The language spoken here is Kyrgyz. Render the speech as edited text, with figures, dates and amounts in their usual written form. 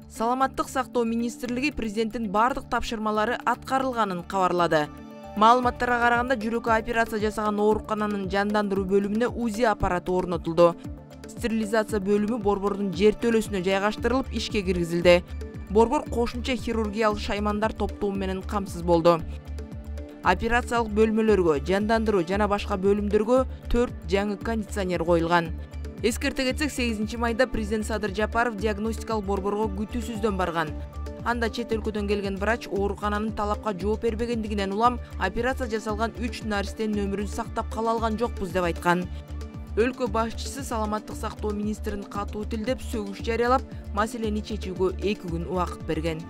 Саламаттык сактоо министрлиги президенттин бардык тапшырмалары аткарылганын кабарлады. Маалыматтарга караганда жүрөккө операция жасаган оорукананын жандандыруу бөлүмүнө УЗИ аппараты орнотулду. Стерилизация бөлүмү борбордун жертөлөсүнө жайгаштырылып, ишке киргизилди. Борбор кошумча хирургиялык шаймандар топтоо менен камсыз болду. Операциялык бөлмөлөргө, жандандыруу жана башка бөлүмдөргө 4 жаңы кондиционер коюлган. Эскерте кетсек, 8 майда президент Садыр Жапаров диагностикалык борборго күтүүсүздөн барган. Анда чет өлкөдөн келген врач оорукананын талапка жооп бербегендигинен улам операция жасалган 3 наристенин өмүрүн сактап кала алган жокпуз деп айткан. Өлкө башчысы саламаттык сактоо министрин катуу тилдеп сөгүш жарыялап, маселени чечүүгө 2 күн убакыт берген.